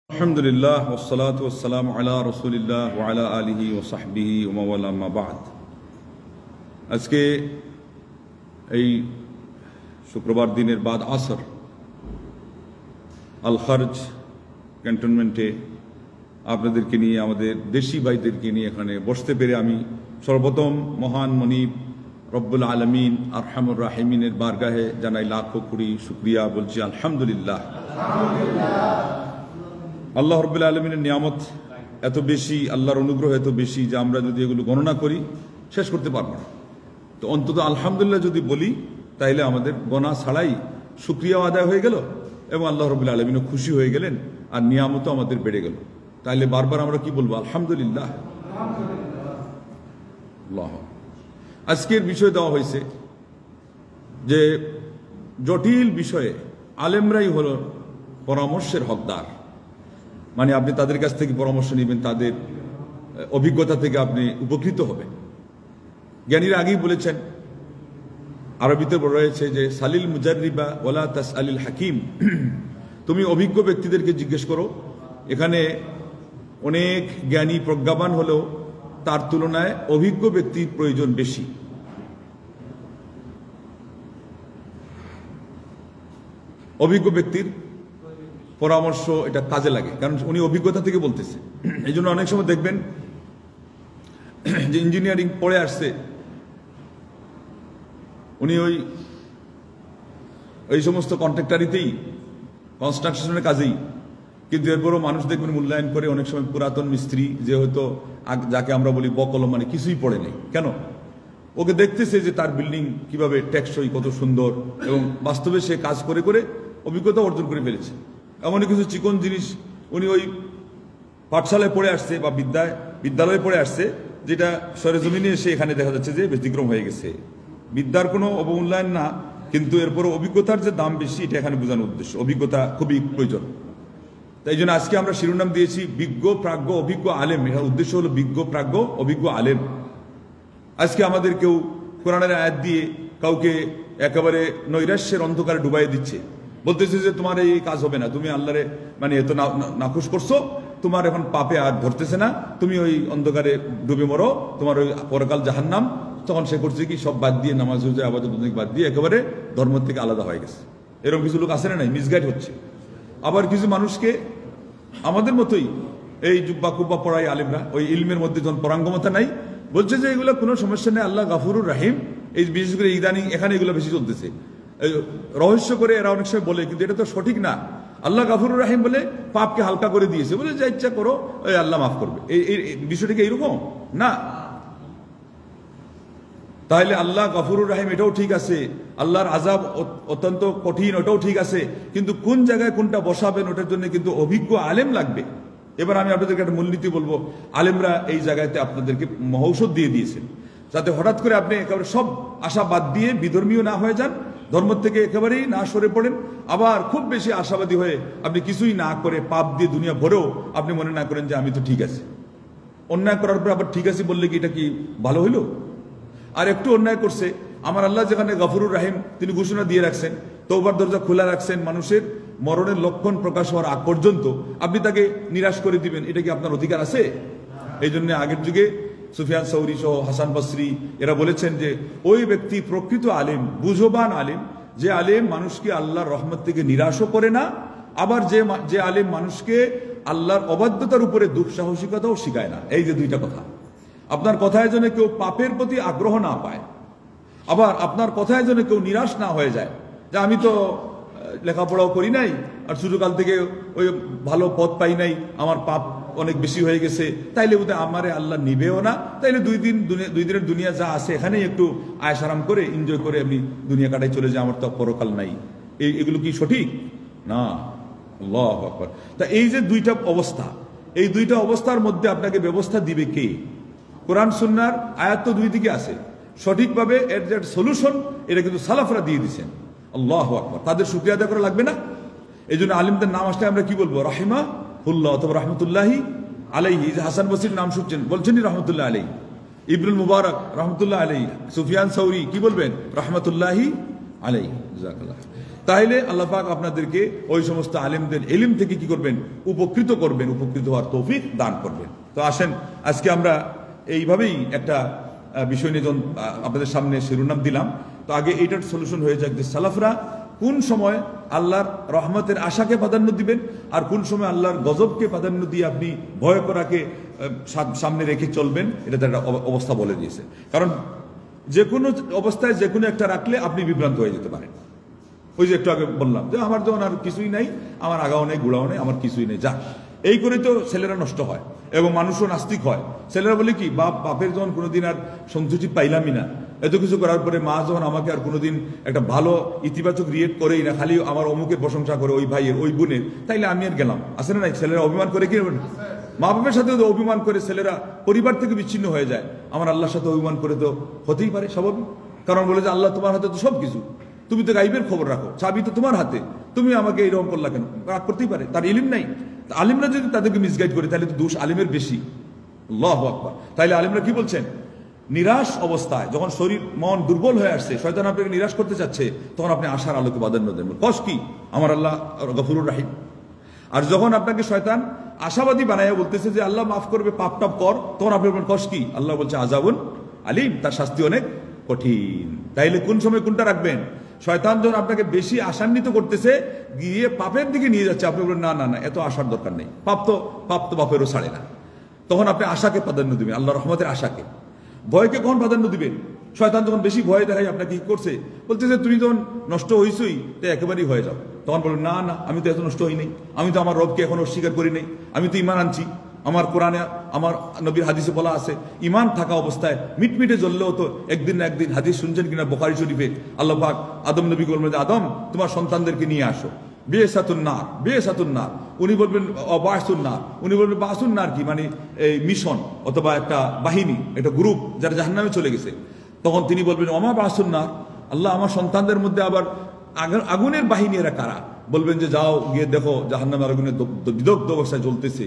আলহামদুলিল্লাহ ওয়াসসালাতু ওয়াসসালামু আলা রাসূলিল্লাহ ওয়া আলা আলিহি ওয়া সাহবিহি ওয়া মাওয়ালা আম্মা বা'দ। আজকে এই শুক্রবার দিনের বাদ আসর আল খারজ ক্যান্টনমেন্টে আপনাদেরকে নিয়ে, আমাদের দেশি ভাইদেরকে নিয়ে এখানে বসতে পেরে আমি সর্বপ্রথম মহান মনিব রব্বুল আলামিন আরহামুর রাহিমিনের বারগাহে জানাই লাখো কোটি শুকরিয়া, বলছি আলহামদুলিল্লাহ। আল্লাহ রব্বুল আলমিনের নিয়ামত এত বেশি, আল্লাহর অনুগ্রহ এত বেশি যে আমরা যদি এগুলো গণনা করি শেষ করতে পারবো না। তো অন্তত আলহামদুলিল্লাহ যদি বলি তাইলে আমাদের গণা ছাড়াই শুকরিয়াও আদায় হয়ে গেল এবং আল্লাহ রব্বুল আলমিনও খুশি হয়ে গেলেন আর নিয়ামতও আমাদের বেড়ে গেল। তাইলে বারবার আমরা কি বলবো? আলহামদুলিল্লাহ। আল্লাহ। আজকের বিষয় দেওয়া হয়েছে যে জটিল বিষয়ে আলেমরাই হল পরামর্শের হকদার, মানে আপনি তাদের কাছ থেকে পরামর্শ নেবেন, তাদের অভিজ্ঞতা থেকে আপনি উপকৃত হবেন। জ্ঞানীরা আগেই বলেছেন, আরবিতে রয়েছে যে সালিল মুজাররিবা ওয়ালা তাসআলিল হাকিম, তুমি অভিজ্ঞ ব্যক্তিদেরকে জিজ্ঞেস করো। এখানে অনেক জ্ঞানী প্রজ্ঞাবান হলেও তার তুলনায় অভিজ্ঞ ব্যক্তির প্রয়োজন বেশি। অভিজ্ঞ ব্যক্তির পরামর্শ এটা কাজে লাগে, কারণ উনি অভিজ্ঞতা থেকে বলতেছে। এই জন্য অনেক সময় দেখবেন যে ইঞ্জিনিয়ারিং পড়ে আসছে উনি ওই সমস্ত কন্ট্রাক্টারিতেই, কনস্ট্রাকশনের কাজেই, কিন্তু এরপরও মানুষ দেখবেন মূল্যায়ন করে অনেক সময় পুরাতন মিস্ত্রি যে হয়তো যাকে আমরা বলি বকলম, মানে কিছুই পড়ে নেই। কেন? ওকে দেখতেছে যে তার বিল্ডিং কিভাবে টেকসই, কত সুন্দর, এবং বাস্তবে সে কাজ করে করে অভিজ্ঞতা অর্জন করে ফেলেছে। এমন কিছু চিকন জিনিস উনি ওই পাঠশালায় পড়ে আসছে বা বিদ্যালয়ে পড়ে আসছে, যেটা সরেজমিনে এসে এখানে দেখা যাচ্ছে যে ব্যতিক্রম হয়ে গেছে। বিদ্যার কোনো অবমূল্যায়ন না, কিন্তু এরপরও অভিজ্ঞতার যে দাম বেশি এটা এখানে বোঝানোর উদ্দেশ্য। অভিজ্ঞতা খুবই প্রয়োজন। তাই জন্য আজকে আমরা শিরোনাম দিয়েছি বিজ্ঞ প্রাজ্ঞ অভিজ্ঞ আলেম। এটার উদ্দেশ্য হলো বিজ্ঞ প্রাজ্ঞ অভিজ্ঞ আলেম। আজকে আমাদের কেউ কোরআনের আয়াত দিয়ে কাউকে একেবারে নৈরাশ্যের অন্ধকারে ডুবাই দিচ্ছে, বলতেছে যে তোমার এই কাজ হবে না, তুমি আল্লাহরে মানে এত নাখুশ করছো, তোমার এখন পাপে আর ধরতেছে না, তুমি ওই অন্ধকারে ডুবে মরো, তোমার ওই পরকাল জাহান্নাম। তখন সে করছে কি, সব বাদ দিয়ে, নামাজ রোজা আবাদত বাদ দিয়ে একেবারে ধর্ম থেকে আলাদা হয়ে গেছে। এরকম কিছু লোক আসে না, নাই, মিসগাইড হচ্ছে। আবার কিছু মানুষকে আমাদের মতোই এই জুব্বা কুব্বা পড়াই আলেমরা, ওই ইলমের মধ্যে যখন পরাঙ্গমতা নাই, বলছে যে এগুলো কোনো সমস্যা নেই, আল্লাহ গাফুরুর রাহিম। এই বিশেষ করে ইদানিং এখানে এগুলো বেশি চলতেছে, রহস্য করে এরা অনেক সময় বলে, কিন্তু এটা তো সঠিক না। আল্লাহ গাফুরুর রাহিম বলে পাপকে হালকা করে দিয়েছে, বলে যা ইচ্ছা করো ওই আল্লাহ মাফ করবে। এই বিষয়টা কি এইরকম না? তাহলে আল্লাহ গাফুরুর রাহিম এটাও ঠিক আছে, আল্লাহর আযাব অত্যন্ত কঠিন ওটাও ঠিক আছে, কিন্তু কোন জায়গায় কোনটা বসাবেন ওটার জন্য কিন্তু অভিজ্ঞ আলেম লাগবে। এবার আমি আপনাদেরকে একটা মূলনীতি বলবো, আলেমরা এই জায়গাতে আপনাদেরকে মহৌষধ দিয়ে দিয়েছেন, যাতে হঠাৎ করে আপনি একেবারে সব আশা বাদ দিয়ে বিধর্মীয় না হয়ে যান, ধর্ম থেকে একেবারেই না সরে পড়েন। আবার খুব বেশি আশাবাদী হয়ে আপনি কিছুই না করে পাপ দিয়ে দুনিয়া ভরেও আপনি মনে না করেন যে আমি তো ঠিক আছে। অন্যায় করার পর আবার ঠিক আছে বললে কি এটা কি ভালো হইল? আর একটু অন্যায় করছে, আমার আল্লাহ যেখানে গফুরুর রাহিম তিনি ঘোষণা দিয়ে রাখছেন, তওবার দরজা খোলা রাখছেন, মানুষের মরণের লক্ষণ প্রকাশ হওয়ার আগ পর্যন্ত আপনি তাকে নিরাশ করে দিবেন, এটা কি আপনার অধিকার আছে? এই জন্য আগের যুগে সুফিয়ান সৌরি সহ হাসান বসরি এরা বলেছেন যে ওই ব্যক্তি প্রকৃত আলেম, বুঝবান আলেম, যে আলেম মানুষকে আল্লাহর রহমত থেকে নিরাশও করে না, আবার যে আলেম মানুষকে আল্লাহর অবাধ্যতার উপরে দুঃসাহসিকতাও শিখায় না। এই যে দুইটা কথা, আপনার কথায় যেন কেউ পাপের প্রতি আগ্রহ না পায়, আবার আপনার কথায় যেন কেউ নিরাশ না হয়ে যায় যে আমি তো লেখাপড়াও করি নাই, আর ছোটকাল থেকে ওই ভালো পথ পাই নাই, আমার পাপ অনেক বেশি হয়ে গেছে, তাইলে বোধহয় আমারে আল্লাহ নিবেও না, তাইলে দুই দিনের দুনিয়া যা আছে এখানেই একটু আয়েশ আরাম করে এনজয় করে আমি দুনিয়া কাটাই চলে যাই, আমার তো পরকাল নাই। এগুলো কি সঠিক না? আল্লাহু আকবার। তা এই যে দুইটা অবস্থা, এই দুইটা অবস্থার মধ্যে আপনাকে ব্যবস্থা দিবে কে? কোরআন সুন্নাহর আয়াত তো দুই দিকে আছে, সঠিকভাবে এর যে সলিউশন এটা কিন্তু সালাফরা দিয়ে দিচ্ছেন। আল্লাহু আকবার। তাদের শুকরিয়া আদায় করা লাগবে না? এই জন্য আলিমদের নাম আসলে আমরা কি বলবো? রাহিমাহুল্লাহ অথবা রহমতুল্লাহি আলাইহি। হাসান বসরির নাম শুনছেন, বলছেনই রহমতুল্লাহ আলাইহি। ইবনুল মুবারক রহমতুল্লাহ আলাইহি। সুফিয়ান সৌরি কি বলবেন? রহমতুল্লাহি আলাইহি। জাযাকাল্লাহ। তাইলে আল্লাহ পাক আপনাদেরকে ওই সমস্ত আলেমদের ইলম থেকে কি করবেন, উপকৃত করবেন, উপকৃত হওয়ার তৌফিক দান করবেন। তো আসেন আজকে আমরা এইভাবেই একটা বিষয় নিয়ে যখন আপনাদের সামনে শিরোনাম দিলাম, তো আগে এইটার সলিউশন হয়ে যাক যে সালাফরা কোন সময় আল্লাহর রহমতের আশাকে প্রাধান্য দিবেন আর কোন সময় আল্লাহর গজবকে প্রাধান্য দিয়ে আপনি ভয় করাকে সামনে রেখে চলবেন, এটা তার একটা অবস্থা বলে দিয়েছে। কারণ যে কোনো অবস্থায় যে কোনো একটা রাখলে আপনি বিভ্রান্ত হয়ে যেতে পারেন। ওই যে একটু আগে বললাম যে আমার যখন আর কিছুই নাই, আমার আগাও নেই গুড়াও নেই, আমার কিছুই নেই, যাক, এই করে তো ছেলেরা নষ্ট হয় এবং মানুষও নাস্তিক হয়। ছেলেরা বলে কি, বাপের যখন কোনোদিন আর সন্তুষ্টি পাইলামই না, এত কিছু করার পরে মা যখন আমাকে আর কোনোদিন একটা ভালো ইতিবাচক রিয়েক্ট করেই না, খালি আমার অমুকের প্রশংসা করে, ওই ভাইয়ের ওই বোনের, তাইলে আমি আর গেলাম। আসে না নাই, ছেলেরা অভিমান করে কি মা বাপের সাথে অভিমান করে ছেলেরা পরিবার থেকে বিচ্ছিন্ন হয়ে যায়, আমার আল্লাহর সাথে অভিমান করে তো হতেই পারে স্বাভাবিক। কারণ বলে যে আল্লাহ তোমার হাতে তো সব কিছু, তুমি তো গাইবের খবর রাখো, চাবি তো তোমার হাতে, তুমি আমাকে এইরকম করলা কেন, রাগ করতেই পারে, তার ইলিম নাই। আলিমরা যদি তাদেরকে মিসগাইড করে তাহলে তো দোষ আলিমের বেশি। আল্লাহু আকবার। তাইলে আলিমরা কি বলছেন, নিরাশ অবস্থায় যখন শরীর মন দুর্বল হয়ে আসছে, শয়তান আপনাকে নিরাশ করতে চাচ্ছে, তখন আপনি আশার আলোকে প্রাধান্য দেন। কষ্ট কি, আমার আল্লাহ গফুরুর রাহিম। আর যখন আপনাকে শয়তান আশাবাদী বানাইয়া বলতেছে যে আল্লাহ মাফ করবে, পাপ টাপ কর, তখন আপনি বলবেন কষ্ট কি, আল্লাহ বলছে আযাবুন আলিম, তার শাস্তি অনেক কঠিন। তাইলে কোন সময় কোনটা রাখবেন? শয়তান যখন আপনাকে বেশি আশান্বিত করতেছে, গিয়ে পাপের দিকে নিয়ে যাচ্ছে, আপনি বলেন না না না, এত আশার দরকার নেই, পাপ তো বাপেরও ছাড়ে না, তখন আপনি আশাকে প্রাধান্য দিবেন, আল্লাহ রহমতের আশাকে। ভয়কে কখন প্রাধান্য দিবেন? শয়তান যখন বেশি ভয় দেখায় আপনাকে কি করছে, বলতেছে তুমি যখন নষ্ট হইছই তো একেবারেই হয়ে যাও, তখন বলবেন না না, আমি তো এত নষ্ট হই নাই, আমি তো আমার রবকে এখন অস্বীকার করি নাই, আমি তো ইমান আনছি, আমার কোরআনে আমার নবীর হাদিসে বলা আছে ইমান থাকা অবস্থায় মিটমিটে জ্বললেও তো একদিন না একদিন, হাদিস শুনছেন কিনা বুখারী শরীফে, আল্লাহ পাক আদম নবীকে বলবেন যে আদম তোমার সন্তানদেরকে নিয়ে আসো, বিয়েসাতুন নার, উনি বলবেন বাসুন নার, উনি বলবেন বাসুন নার কি মানে এই মিশন অথবা একটা বাহিনী, একটা গ্রুপ যারা জাহান্নামে চলে গেছে, তখন তিনি বলবেন অমা বাসুন নার, আল্লাহ আমার সন্তানদের মধ্যে আবার আগুনের বাহিনী এরা কারা? বলবেন যে যাও গিয়ে দেখো জাহান্নামের আগুনের বিদগ্ধ অবস্থায় জ্বলতেছে,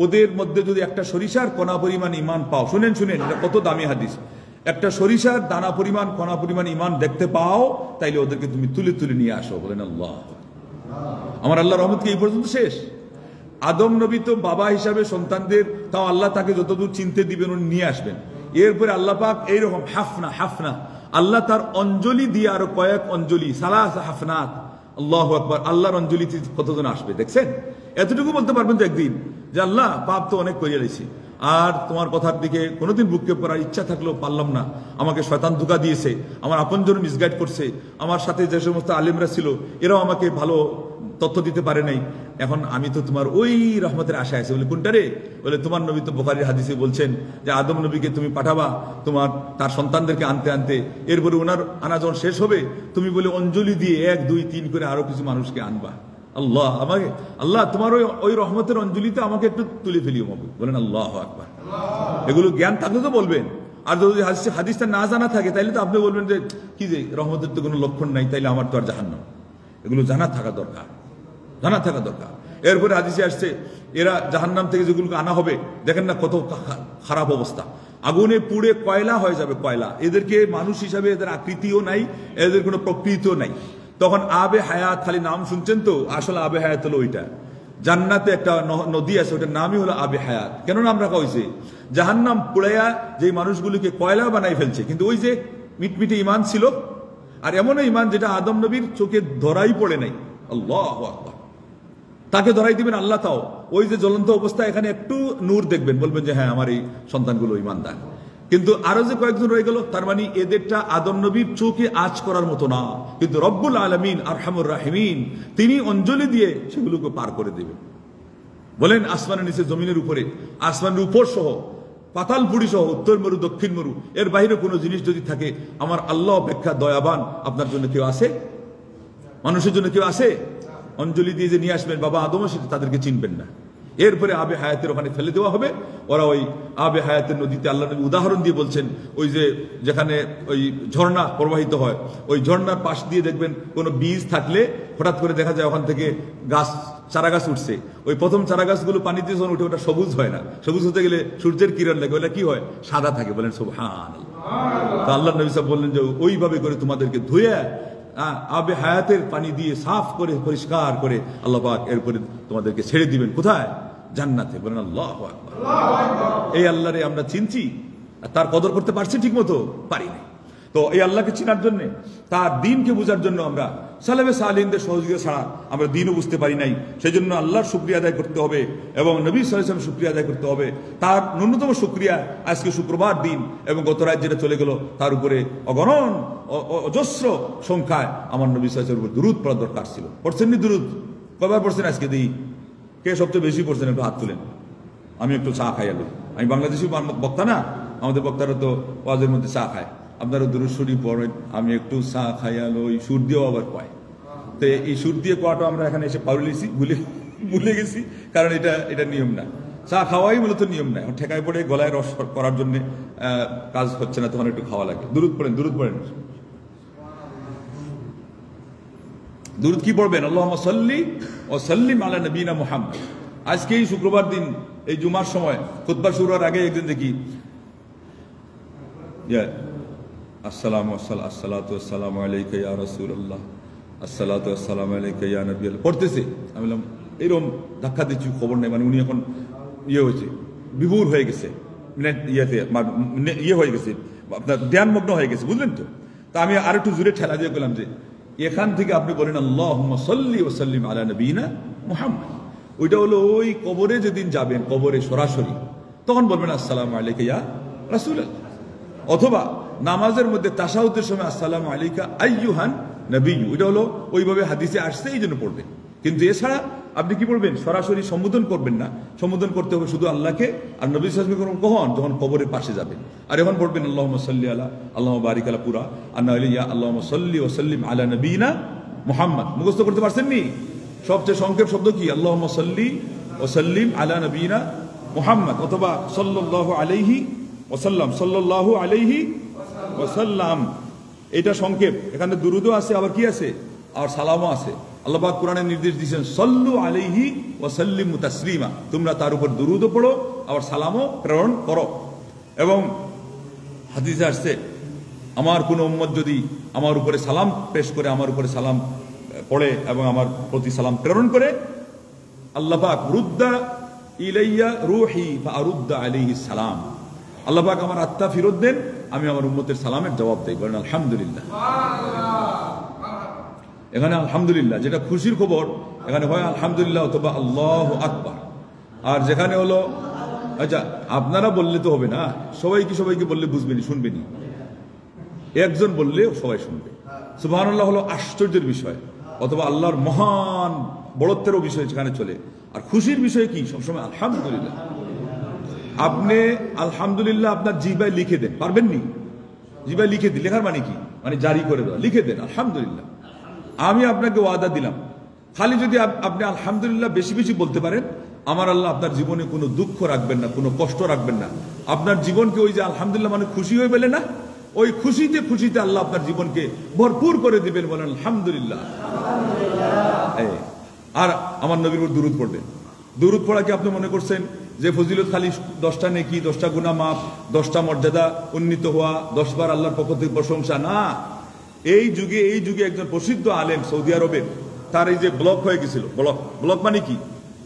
ওদের মধ্যে যদি একটা সরিষার কণা পরিমাণ ইমান পাও, শুনেন এটা কত দামি হাদিস, একটা সরিষার দানা পরিমাণ কণা পরিমাণ ইমান দেখতে পাও, তাইলে ওদেরকে তুমি তুলে তুলে নিয়ে আসো। বলেন আল্লাহ। আমার আল্লাহ রহমত কি এই পর্যন্ত শেষ? আদম নবী তো বাবা হিসাবে সন্তানদের, তাও আল্লাহ তাকে যতদূর চিনতে দিবেন উনি নিয়ে আসবেন। এরপরে আল্লাহ পাক এইরকম হাফনা আল্লাহ তার অঞ্জলি দিয়ে আরো কয়েক অঞ্জলি, সালাস হাফনাত, আল্লাহু আকবার, আল্লাহর অঞ্জলি কতজন আসবে দেখছেন? এতটুকু বলতে পারবেন তো একদিন যে আল্লাহ পাপ তো অনেক করিয়া দিয়েছি, আর তোমার কথার দিকে কোনোদিন বুককে করার ইচ্ছা থাকলেও পারলাম না, আমাকে শয়তান ধোঁকা দিয়েছে, আমার আপনজন মিসগাইড করছে, আমার সাথে যে সমস্ত আলেমরা ছিল এরাও আমাকে ভালো তথ্য দিতে পারে নাই, এখন আমি তো তোমার ওই রহমতের আশায় আছি। বলে কোনটা রে? বলে তোমার নবী তো বুখারীর হাদিসে বলছেন যে আদম নবীকে তুমি পাঠাবা তার সন্তানদেরকে আনতে আনতে, এরপরে ওনার আনা যখন শেষ হবে তুমি বলে অঞ্জলি দিয়ে 1 2 3 করে আরো কিছু মানুষকে আনবা। আল্লাহ তোমার ওই রহমতের অঞ্জলিতে আমাকে একটু তুলে ফেলিও মাবু। বলেন আল্লাহু আকবার। এগুলো জ্ঞান থাকলে তো বলবেন, আর যদি হাদিসটা না জানা থাকে তাইলে তো আপনি বলবেন যে কি যে রহমতের তো কোনো লক্ষণ নাই, তাইলে আমার তো আর জাহান্নাম। এগুলো জানা থাকা দরকার। এরপরে হাদিসে আসছে এরা জাহান্নাম থেকে যেগুলোকে আনা হবে, দেখেন না কত খারাপ অবস্থা, আগুনে পুড়ে কয়লা হয়ে যাবে, কয়লা। এদেরকে মানুষ হিসাবে এদের আকৃতিও নাই, এদের কোনো প্রকৃতিও নাই। তখন আবে হায়াত, খালি নাম শুনছেন তো, আসলে আবে হায়াত হলো ওইটা। জান্নাতে একটা নদী আছে, ওটার নামই হলো আবে হায়াত। কেন নাম রাখা হয়েছে? জাহান্নাম পুড়াইয়া যে মানুষগুলিকে কয়লা বানাই ফেলছে, কিন্তু ওই যে মিটমিটে ইমান ছিল, আর এমন ইমান যেটা আদম নবীর চোখে ধরাই পড়ে নাই। আল্লাহু আকবার। তাকে ধরাই দিবেন আল্লাহ, তাও ওই যে জ্বলন্ত অবস্থা, এখানে একটু নূর দেখবেন, বলবেন যে হ্যাঁ আমার এই সন্তানগুলো ইমানদার। কিন্তু আরো যে কয়েকজন রয়ে গেল, তার মানে এদেরটা আদম নবীর চোখে আঁচ করার মতো না, কিন্তু রব্বুল আলামিন আরহামুর রাহিমিন তিনি অঞ্জলি দিয়ে সেগুলোকে পার করে দেবেন। বলেন আসমানের নিচে, জমিনের উপরে, আসমানের উপর সহ, পাতালপুরি সহ, উত্তর মেরু দক্ষিণ মেরু, এর বাইরে কোনো জিনিস যদি থাকে, আমার আল্লাহ অপেক্ষা দয়াবান আপনার জন্য কেউ আছে? মানুষের জন্য কেউ আছে? অঞ্জলি দিয়ে যে নিয়ে আসবেন বাবা আদম, সেটা তাদেরকে চিনবেন না। এরপরে আবে হায়াতের ওখানে ফেলে দেওয়া হবে, ওরা ওই আবে হায়াতের নদীতে, আল্লাহ নবী উদাহরণ দিয়ে বলছেন, ওই যে যেখানে ওই ঝর্ণা প্রবাহিত হয়, ওই ঝর্ণার পাশ দিয়ে দেখবেন কোনো বীজ থাকলে হঠাৎ করে দেখা যায় ওখান থেকে চারা গাছ উঠছে। ওই প্রথম চারা গাছগুলো পানিতে যখন উঠে ওটা সবুজ হয় না, সবুজ হতে গেলে সূর্যের কিরণ লাগে, ওটা কি হয়? সাদা থাকে। বলেন সুবহানাল্লাহ। তো আল্লাহ নবী সাহেব বললেন যে ওইভাবে করে তোমাদেরকে ধুয়ে আবে হায়াতের পানি দিয়ে সাফ করে পরিষ্কার করে আল্লাহ পাক এরপরে তোমাদেরকে ছেড়ে দিবেন কোথায়? জান্নাতে। বলেন আল্লাহু আকবার। এই আল্লাহরে আমরা চিনছি, আর তার কদর করতে পারছি ঠিক মতো? পারি না। তো এই আল্লাহকে চিনার জন্য, তার দিনকে বোঝার জন্য আমরা সালেফে সালেহিনদের সহযোগিতা ছাড়া আমরা দিনও বুঝতে পারি নাই। সেই জন্য আল্লাহর শুকরিয়া আদায় করতে হবে এবং নবী সাল্লাল্লাহু আলাইহি ওয়াসাল্লামের শুকরিয়া আদায় করতে হবে। তার ন্যূনতম শুকরিয়া আজকে শুক্রবার দিন এবং গত রাত যেটা চলে গেল তার উপরে অগণন অজস্র সংখ্যায় আমার নবী সাল্লাল্লাহু আলাইহি ওয়াসাল্লামের উপর দুরূদ পড়ার দরকার ছিল। পড়ছেন নি দুরূদ? কয়বার পড়ছেন আজকে? দিই কে সবচেয়ে বেশি পড়ছেন? একটু হাত তুলেন। আমি একটু চা খাই আলো। আমি বাংলাদেশি বক্তা না, আমাদের বক্তারা তো ওয়াজের মধ্যে চা খায়। আপনারা দুরূদ শরীফ পড়েন, আমি একটু চা খাইয়ালো, এই সুর দিয়েও আবার কয়। তো এই সুর দিয়ে কোয়াটা আমরা এখানে এসে পারলেছি, ভুলে গেছি, কারণ এটা নিয়ম না। চা খাওয়াই মূলত নিয়ম না। ঠেকায় পড়ে গলায় রস করার জন্য কাজ হচ্ছে না, তখন একটু খাওয়া লাগে। দুরূদ পড়েন, দুরূদ পড়েন। দুরূদ কি পড়বেন? আল্লাহুম্মা সাল্লি ওয়া সাল্লিম আলা নবিয়িনা মুহাম্মদ। আজকে এই শুক্রবার দিন, এই জুমার সময় খুতবা শুরু হওয়ার আগে একদিন দেখি আসসালাতু ওয়াসসালামু আলাইকা ইয়া রাসূলুল্লাহ, আসসালাতু ওয়াসসালামু আলাইকা ইয়া নবী আল্লাহ পড়তেছে। আমি বললাম এরকম ধাক্কা দিচ্ছি, খবর নেই, মানে উনি এখন হয়েছে, বিভোর হয়ে গেছে, হয়ে গেছে, আপনার ধ্যানমগ্ন হয়ে গেছে, বুঝলেন তো? তা আমি আর একটু জোরে ঠেলা দিয়ে বললাম যে এখান থেকে আপনি বলেন আল্লাহুম্মা সাল্লি ওয়া সাল্লিম আলা নবিয়িনা মুহাম্মদ। ওইটা হলো ওই কবরে যেদিন যাবেন, কবরে সরাসরি, তখন বলবেন আসসালামু আলাইকা ইয়া রাসূলুল্লাহ। অথবা নামাজের মধ্যে তাশাহুদের সময় আসসালামু আলাইকা আইয়ুহান নবিয়্যু, এটা হলো ওইভাবে হাদিসে আসছে, এই জন্য পড়বেন। কিন্তু এছাড়া আপনি কি পড়বেন? সরাসরি সম্বোধন করবেন না, সম্বোধন করতে হবে শুধু আল্লাহকে। আর নবী সাল্লাল্লাহু আলাইহি ওয়াসাল্লাম কখন? যখন কবরের পাশে যাবেন। আর এখন পড়বেন আল্লাহুম্মা সাল্লি আলা, আল্লাহুম্মা বারিক আলা পুরা, আর না হলে ইয়া আল্লাহুম্মা সাল্লি ওয়া সাল্লিম আলা নবিয়িনা মুহাম্মদ। মুখস্থ করতে পারছেন নি? সবচেয়ে সংক্ষেপ শব্দ কি? আল্লাহুম্মা সাল্লি ওয়া সাল্লিম আলা নবিয়িনা মুহাম্মদ, অথবা সাল্লাল্লাহু আলাইহি ওয়াসাল্লাম, সাল্লাল্লাহু আলাইহি ওয়াসাল্লাম। এটা সংক্ষেপ। এখানে দুরূদও আছে, আবার কি আছে? আর সালামও আছে। আল্লাহ পাক কোরআনে নির্দেশ দিয়েছেন সল্লু আলাইহি ওয়া সাল্লিমু তাসলিমা, তোমরা তার উপর দুরূদও পড়ো, আবার সালামও প্রেরণ করো। এবং হাদিসে আসছে আমার কোনো উম্মত যদি আমার উপরে সালাম পেশ করে, আমার উপরে সালাম পড়ে এবং আমার প্রতি সালাম প্রেরণ করে, আল্লাহ পাক রুদ্দা ইলাইয়া রূহি ফাআরুদ্দা আলাইহি সালাম, আল্লাহ পাক আমার আত্মা ফেরত দেন, আমি আমার উম্মতের সালামের জবাব দেই। বলেন আলহামদুলিল্লাহ। এখানে আলহামদুলিল্লাহ যেটা খুশির খবর, এখানে হয় আলহামদুলিল্লাহ অথবা আল্লাহু আকবার। আর যেখানে হলো, আচ্ছা আপনারা বললে তো হবে না, সবাইকে বললে বুঝবেনি, শুনবেনি। একজন বললে সবাই শুনবে। সুবহানাল্লাহ হলো আশ্চর্যের বিষয়, অথবা আল্লাহর মহান বড়ত্বেরও বিষয় যেখানে চলে। আর খুশির বিষয় কি? সবসময় আলহামদুলিল্লাহ। আপনি আলহামদুলিল্লাহ আপনার জিহ্বায় লিখে দেন, পারবেন নি? জিহ্বায় লিখে দিন, লেখার মানে কি? মানে জারি করে দেওয়া, লিখে দেন আলহামদুলিল্লাহ। আমি আপনাকে ওয়াদা দিলাম, খালি যদি আপনি আলহামদুলিল্লাহ বেশি বেশি বলতে পারেন, আমার আল্লাহ আপনার জীবনে কোনো দুঃখ রাখবেন না, কোনো কষ্ট রাখবেন না। আপনার জীবনকে ওই যে আলহামদুলিল্লাহ মানে খুশি হয়ে পেলে না, ওই খুশিতে আল্লাহ আপনার জীবনকে ভরপুর করে দিবেন। বলেন আলহামদুলিল্লাহ। আর আমার নবীর উপর দুরূদ পড়বেন। দুরূদ পড়া কি আপনি মনে করছেন যে ফজিলত খালি 10টা নেকি, 10টা গুনাহ মাফ, 10টা মর্যাদা উন্নীত হওয়া, 10 বার আল্লাহর পক্ষ থেকে প্রশংসা? না। এই যুগে একজন প্রসিদ্ধ আলেম সৌদি আরবের, তার এই যে ব্লক হয়ে গেছিল, ব্লক মানে কি?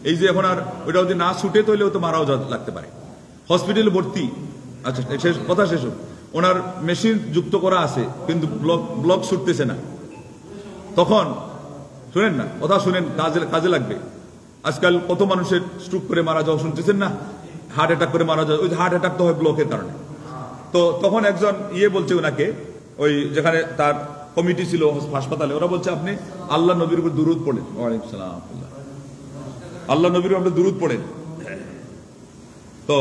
এই যে এখন আর ওইটা যদি না ছুটে তাহলে তো মারাও লাগতে পারে, হসপিটালে ভর্তি। আচ্ছা কথা শেষ হোক। ওনার মেশিন যুক্ত করা আছে কিন্তু ব্লক ছুটতেছে না। তখন শুনেন না, কথা শুনেন, কাজে লাগবে। আজকাল কত মানুষের স্ট্রোক করে মারা যাওয়া শুনতেছেন না, হার্ট অ্যাটাক করে মারা যাওয়া। ওই হার্ট অ্যাটাক তো হয় ব্লকের কারণে। তো তখন একজন বলছে ওনাকে, ওই যেখানে তার কমিটি ছিল হাসপাতালে, ওরা বলছে আপনি আল্লাহ নবীর উপর দুরূদ পড়েন। ওয়ালাইকুম সালাম। আল্লাহ নবীর উপর আপনি দুরূদ পড়েন। তো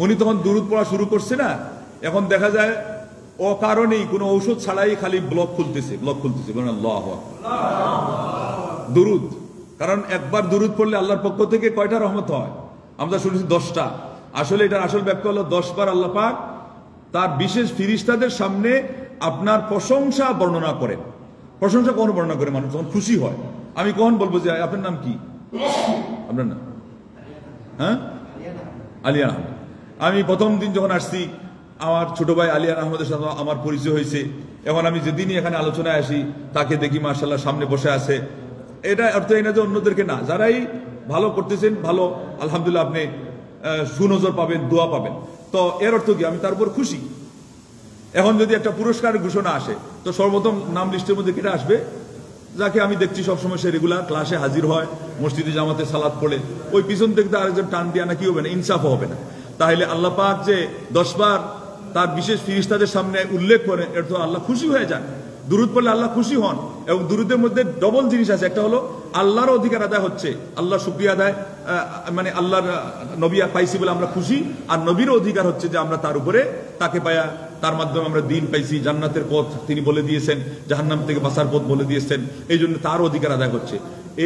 উনি তখন দুরূদ পড়া শুরু করছে না, এখন দেখা যায় অকারণেই কোনো ঔষধ ছাড়াই খালি ব্লক খুলতেছে। বলেন আল্লাহু আকবার। দুরূদ, কারণ একবার দুরূদ পড়লে আল্লাহর পক্ষ থেকে কয়টা রহমত হয়? আমরা শুনেছি 10টা। আসলে এটার আসল ব্যাখ্যা হলো 10 বার আল্লাহ পাক তার বিশেষ ফিরিস্তাদের সামনে আপনার প্রশংসা বর্ণনা করেন। প্রশংসা কখন বর্ণনা করে? মানুষ যখন খুশি হয়। আমি কখন বলবো যে আপনার নাম কি? আপনার নাম? হ্যাঁ, আলিয়া আহমেদ। আমি প্রথম দিন যখন আসছি, আমার ছোট ভাই আলিয়ান আহমদের সাথে আমার পরিচয় হয়েছে। এখন আমি যেদিনই এখানে আলোচনায় আসি তাকে দেখি মাশাআল্লাহ সামনে বসে আছে। এটা অর্থ এই না যে অন্যদেরকে না, যারাই ভালো করতেছেন ভালো আলহামদুলিল্লাহ আপনি সুনজর পাবেন, দোয়া পাবেন। তো এর অর্থ কি, আমি তার উপর খুশি। এখন যদি একটা পুরস্কারের ঘোষণা আসে তো সর্বপ্রথম নাম লিস্টের মধ্যে কেটে আসবে যাকে আমি দেখছি সবসময় সে রেগুলার ক্লাসে হাজির হয়, মসজিদে জামাতে সালাত পড়ে, ওই পিছন থেকে আরেকজন টান দিয়ে না কি হবে না, ইনসাফ হবে না। তাহলে আল্লাহ পাক যে 10 বার তার বিশেষ ফিরিস্তাদের সামনে উল্লেখ করে, এর তো আল্লাহ খুশি হয়ে যান। দুরুদ পড়লে আল্লাহ খুশি হন। এবং দুরুদের মধ্যে ডবল জিনিস আছে, একটা হলো আল্লাহর অধিকার আদায় হচ্ছে, আল্লাহ শুকরিয়া আদায়, মানে আল্লাহর নবী পাইছি বলে আমরা খুশি, আর নবীর অধিকার হচ্ছে যে আমরা তার উপরে তাকে পায়া, তার মাধ্যমে আমরা দিন পাইছি, জান্নাতের পথ তিনি বলে দিয়েছেন, জাহান্নাম থেকে বাঁচার পথ বলে দিয়েছেন, এই জন্য তার অধিকার আদায় হচ্ছে।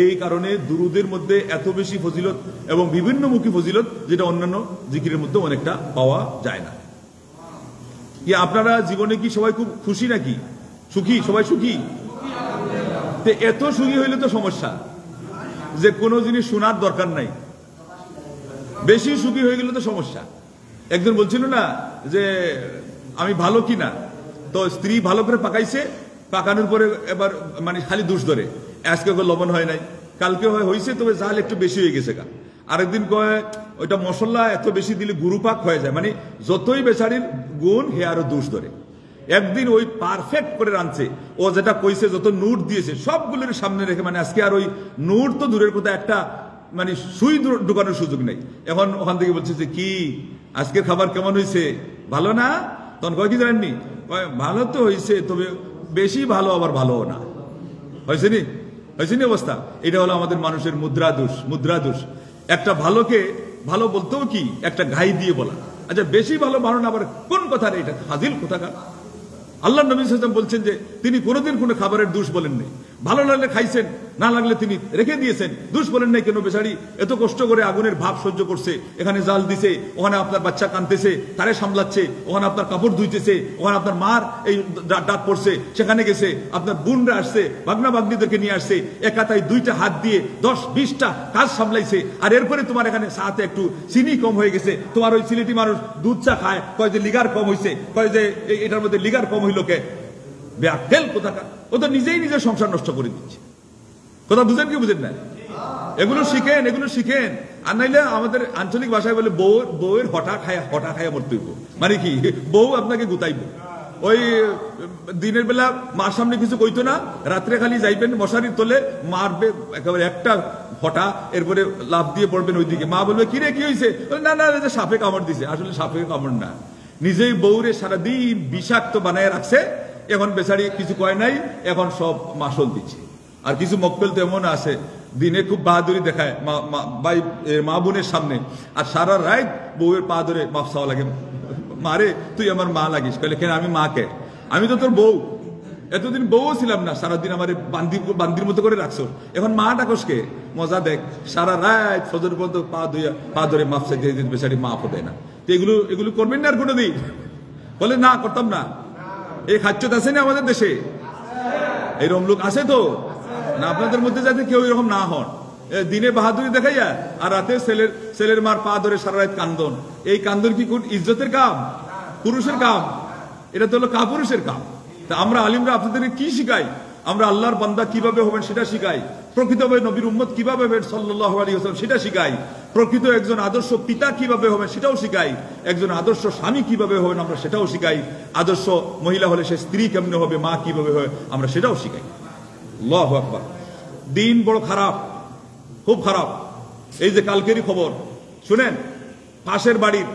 এই কারণে দুরুদের মধ্যে এত বেশি ফজিলত এবং বিভিন্নমুখী ফজিলত যেটা অন্যান্য জিকিরের মধ্যে অনেকটা পাওয়া যায় না। আপনারা জীবনে কি সবাই খুব খুশি নাকি সুখী? সবাই সুখী? এত সুখী হইলে তো সমস্যা, যে কোনো জিনিস শোনার দরকার নাই, বেশি সুখী হয়ে গেলে তো সমস্যা। একজন বলছিল না যে আমি ভালো কিনা, তো স্ত্রী ভালো করে পাকাইছে, পাকানোর পরে এবার মানে খালি দোষ ধরে, আজকে লবণ হয় নাই, কালকে হয়েছে তবে জাল একটু বেশি হয়ে গেছে গা, আরেকদিন কয় ওইটা মশলা এত বেশি দিলে গুরুপাক হয়ে যায়, মানে যতই বেচারির গুণ হে আরো দোষ ধরে। একদিন ওই পারফেক্ট করে রাঁধছে, ও যেটা কইছে যত নোট দিয়েছে সবগুলোর সামনে রেখে, মানে আজকে আর ওই নোট তো দূরের কথা, একটা মানে সুই ঢুকানোর সুযোগ নেই। এখন ওখান থেকে বলছে যে কি আজকের খাবার কেমন হয়েছে, ভালো না? তখন কয় কি জানেননি, ভালো তো হয়েছে তবে বেশি ভালো আবার ভালো না হয়েছে নি, হয়েছে নি অবস্থা। এটা হলো আমাদের মানুষের মুদ্রা দোষ, মুদ্রা দোষ। একটা ভালোকে ভালো বলতেও কি একটা ঘাই দিয়ে বলা, আচ্ছা বেশি ভালো ভালো না, আবার কোন কথা রে, এটা ফাজিল কোথাকার। আল্লাহ নবী সাল্লাল্লাহু আলাইহি ওয়াসাল্লাম বলছেন যে তিনি কোনোদিন কোনো খাবারের দোষ বলেন নাই, ভালো লাগলে খাইছেন, না লাগলে তিনি রেখে দিয়েছেন, দোষ বলেন নাই। কেন? বেচারি এত কষ্ট করে আগুনের ভাপ সহ্য করছে, এখানে জাল দিছে, ওখানে আপনার বাচ্চা কাঁদতেছে তারে সামলাচ্ছে, ওখানে আপনার কাপড় ধুইতেছে, ওখানে আপনার মার এই ডাক পড়ছে সেখানে গেছে, আপনার বোনরা আসছে, ভাগনা ভাগ্নিদেরকে নিয়ে আসছে, একাতাই 2টা হাত দিয়ে 10-20টা কাজ সামলাইছে। আর এরপরে তোমার এখানে সাথে একটু চিনি কম হয়ে গেছে, তোমার ওই সিলেটি মানুষ দুধ চা খায়, কয় যে লিগার কম হয়েছে, কয় যে এটার মধ্যে লিগার কম হইলোকে, ব্যাকেল কোথাকার। ও তো নিজেই নিজের সংসার নষ্ট করে দিচ্ছে। কথা বুঝেন কি বুঝেন না? এগুলো শিখেন, এগুলো শিখেন। আর নাইলে আমাদের আঞ্চলিক ভাষায় বলে বউয়ের হঠা খায়া মরতে হইব, মানে কি বউ আপনাকে গুতাইব। ওই দিনের বেলা মার সামনে কিছু কইতো না, রাত্রে খালি যাইবেন মশারির তলে, মারবে একেবারে একটা হঠা, এরপরে লাভ দিয়ে পড়বেন ওইদিকে। মা বলবে কিরে কি হয়েছে, না না সাপে কামড় দিছে, আসলে সাপে কামড় না, নিজেই বউরে সারাদিন বিষাক্ত বানায় রাখছে। এখন বেচারি কিছু কয় নাই, এখন সব মাসল দিচ্ছে। আর কিছু মক্কেল তো এমন আছে দিনে খুব বাহাদুরি দেখায় মা বোনের সামনে, আর সারা রাত বউয়ের পা ধরে মাপ চাওয়া লাগে, মারে তুই আমার মা লাগিস। কইলে কেন? আমি মাকে, আমি তো তোর বউ, এতদিন বউও ছিলাম না, সারাদিন আমার বান্দির মতো করে রাখছো, এখন মা ডাকসকে। মজা দেখ, সারা রাত ফজর পর্যন্ত পা ধরে মাপ চাইতে বেচারি মাপও দেয় না। তো এগুলো করবেন না আর কোনোদিন? বলে না করতাম না। এই খাচ্চত আছে না আমাদের দেশে? এইরকম লোক আছে তো না? আপনাদের মধ্যে যাতে কেউ এরকম না হন, দিনে বাহাদুরি দেখাইয়া আর রাতে ছেলের মার পা ধরে সারা রাত কান্দন। এই কান্দন কি কোন ইজ্জতের কাম? পুরুষের কাম? এটা তো হলো কাপুরুষের কাম। তা আমরা আলিমরা আপনাদেরকে কি শিখাই? আমরা আল্লাহর বান্দা কিভাবে হবেন সেটা শিখাই, প্রকৃতভাবে নবীর উম্মত কিভাবে হবেন সাল্লাল্লাহু আলাইহি ওয়াসাল্লাম সেটা শিখাই, প্রকৃত একজন আদর্শ পিতা কিভাবে হবেন সেটাও শিখাই, একজন আদর্শ স্বামী কিভাবে হবেন আমরা সেটাও শিখাই, আদর্শ মহিলা হলে সে স্ত্রী কেমনে হবে, মা কিভাবে হবে আমরা সেটাও শিখাই। আল্লাহু আকবার। দিন বড় খারাপ, খুব খারাপ। এই যে কালকেরই খবর শুনেন, পাশের বাড়ির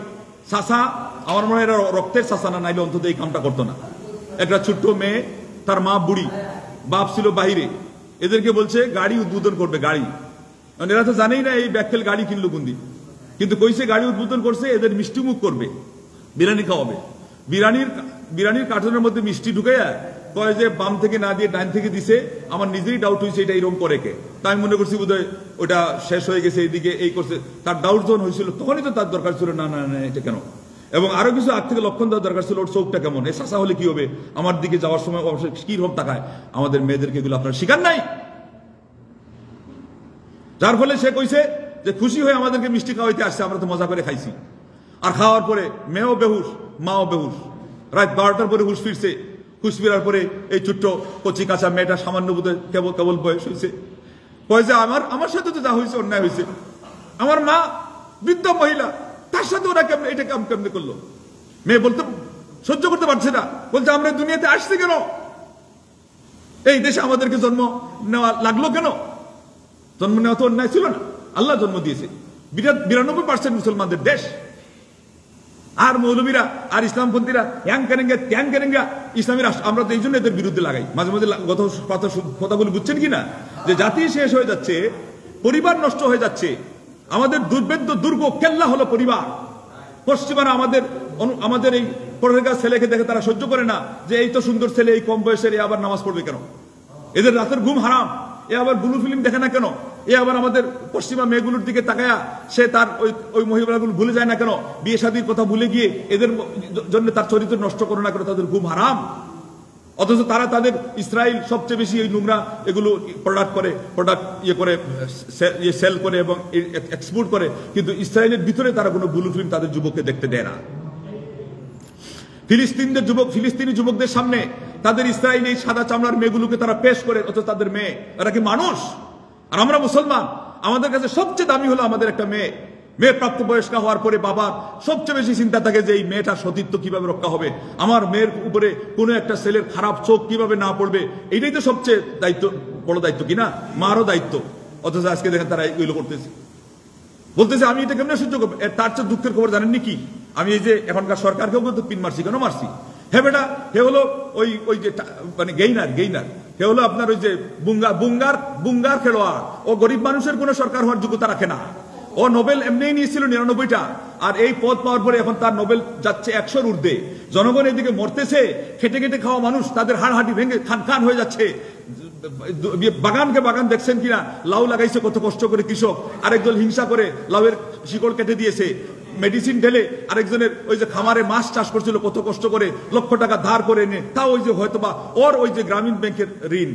চাচা, আমার মনে হয় এরা রক্তের চাচা না, নাইলে অন্তত এই কামটা করতো না। একটা ছোট্ট মেয়ে, তার মা বুড়ি, বাপ ছিল বাহিরে, এদেরকে বলছে গাড়ি উদ্বোধন করবে, গাড়ি। এরা তো জানেই না এই ব্যাককেল গাড়ি কিনলো কোন দিন, কিন্তু কইছে গাড়ি উদ্বোধন করছে, এদের মিষ্টি মুখ করবে, বিরিয়ানি খাওয়াবে। বিরিয়ানির কার্টনের মধ্যে মিষ্টি ঢুকাইয়া কয় যে বাম থেকে না দিয়ে ডাইন থেকে দিছে। আমার নিজেরই ডাউট হয়েছে এটা এরকম করে কে, তাই আমি মনে করছি বোধহয় ওটা শেষ হয়ে গেছে, এইদিকে এই করছে। তার ডাউট যখন হয়েছিল তখনই তো তার দরকার ছিল না না না এটা কেন, এবং আরো কিছু আগ থেকে লক্ষণ দেওয়ার দরকার ছিল, ওর চোখটা কেমন, এ চাষা হলে কি হবে, আমার দিকে যাওয়ার সময় অবশ্যই কি রকম তাকায়। আমাদের মেয়েদেরকে এগুলো আপনার শিকার নাই, যার ফলে সে কইছে যে খুশি হয়ে আমাদেরকে মিষ্টি খাওয়াইতে আসছে, আমরা তো মজা করে খাইছি। আর খাওয়ার পরে মেয়েও বেহুশ, মাও বেহুশ। রাত 12টার পরে হুশ ফিরছে, হুশ ফিরার পরে এই ছোট্ট কচি কাঁচা মেয়েটা সামান্য বোধ কেবল বয়স হয়েছে, কয়েছে আমার সাথে তো যা হয়েছে অন্যায় হয়েছে, আমার মা বৃদ্ধ মহিলা, তার সাথে ওরা কেমনে এটা কেমনে করলো। মেয়ে বলতে সহ্য করতে পারছে না, বলছে আমরা দুনিয়াতে আসছি কেন, এই দেশে আমাদেরকে জন্ম নেওয়া লাগলো কেন? জন্ম নেওয়া তো অন্যায় ছিল না, আল্লাহ জন্ম দিয়েছে, 92% মুসলমানদের দেশ। আর মৌলবীরা আর ইসলামপন্থীরা হ্যাং কেনেঙ্গা ত্যাং কেনেঙ্গা ইসলামী রাষ্ট্র, আমরা তো এই জন্য এদের বিরুদ্ধে লাগাই মাঝে মাঝে। কথাগুলো বুঝছেন কিনা, যে জাতি শেষ হয়ে যাচ্ছে, পরিবার নষ্ট হয়ে যাচ্ছে, আমাদের দুর্ভেদ্য দুর্গ কেল্লা হলো পরিবার। পশ্চিমারা আমাদের এই পড়ালেখা ছেলেকে দেখে তারা সহ্য করে না, যে এই তো সুন্দর ছেলে, এই কম বয়সের, এ আবার নামাজ পড়বে কেন, এদের রাতের ঘুম হারাম, এ আবার ব্লু ফিল্ম দেখে না কেন, এ আবার আমাদের পশ্চিমা মেয়েগুলোর দিকে তাকায়া সে তার ওই মহিলাগুলো ভুলে যায় না কেন, বিয়ে শাদীর কথা ভুলে গিয়ে এদের জন্য তার চরিত্র নষ্ট করে না কেন, তাদের ঘুম হারাম। অথচ তারা তাদের ইসরায়েল সবচেয়ে বেশি এই নোংরা এগুলো সেল করে এবং এক্সপোর্ট করে, কিন্তু ইসরায়েলের ভিতরে তারা কোনো ব্লু ফিল্ম তাদের যুবককে দেখতে দেয় না। ফিলিস্তিনি যুবকদের সামনে তাদের ইসরায়েলি সাদা চামড়ার মেয়েগুলোকে তারা পেশ করে, অথচ তাদের মেয়ে, এরা কি মানুষ? আর আমরা মুসলমান, আমাদের কাছে সবচেয়ে দামি হলো আমাদের একটা মেয়ে। মেয়ে প্রাপ্তবয়স্ক হওয়ার পরে বাবার সবচেয়ে বেশি চিন্তা থাকে যে এই মেয়েটার সতীত্ব কিভাবে রক্ষা হবে, আমার মেয়ের উপরে কোনো একটা ছেলের খারাপ চোখ কিভাবে না পড়বে, এইটাই তো সবচেয়ে দায়িত্ব, বড় দায়িত্ব কিনা, মারও দায়িত্ব। অথচ আজকে দেখেন তারা এগুলো করতেছে, বলতেছে আমি এটা কেমন সহ্য করবো। তার চেয়ে দুঃখের খবর জানেননি কি, আমি এই যে এখনকার সরকারকেও কিন্তু পিন মারছি, কেন মারছি? হে বেটা, হে হলো ওই যে মানে গেইনার, হে হলো আপনার ওই যে বুঙ্গার খেলোয়াড়। ও গরিব মানুষের কোনো সরকার হওয়ার যোগ্যতা রাখে না। ও নোবেল এমনিই নিয়েছিল 99টা, আর এই পদ পাওয়ার পরে এখন তার নোবেল যাচ্ছে 100-র ঊর্ধ্বে। জনগণ এদিকে মরতেছে, খেটে খেটে খাওয়া মানুষ তাদের হাড়হাটি ভেঙে খান হয়ে যাচ্ছে। বাগান দেখছেন কিনা, লাউ লাগাইছে কত কষ্ট করে কৃষক, আরেকজন হিংসা করে লাউয়ের শিকড় কেটে দিয়েছে, মেডিসিন ঢেলে আরেকজনের ওই যে খামারে মাছ চাষ করছিল কত কষ্ট করে, লক্ষ টাকা ধার করে এনে, তাও ওই যে হয়তোবা ওর ওই যে গ্রামীণ ব্যাংকের ঋণ,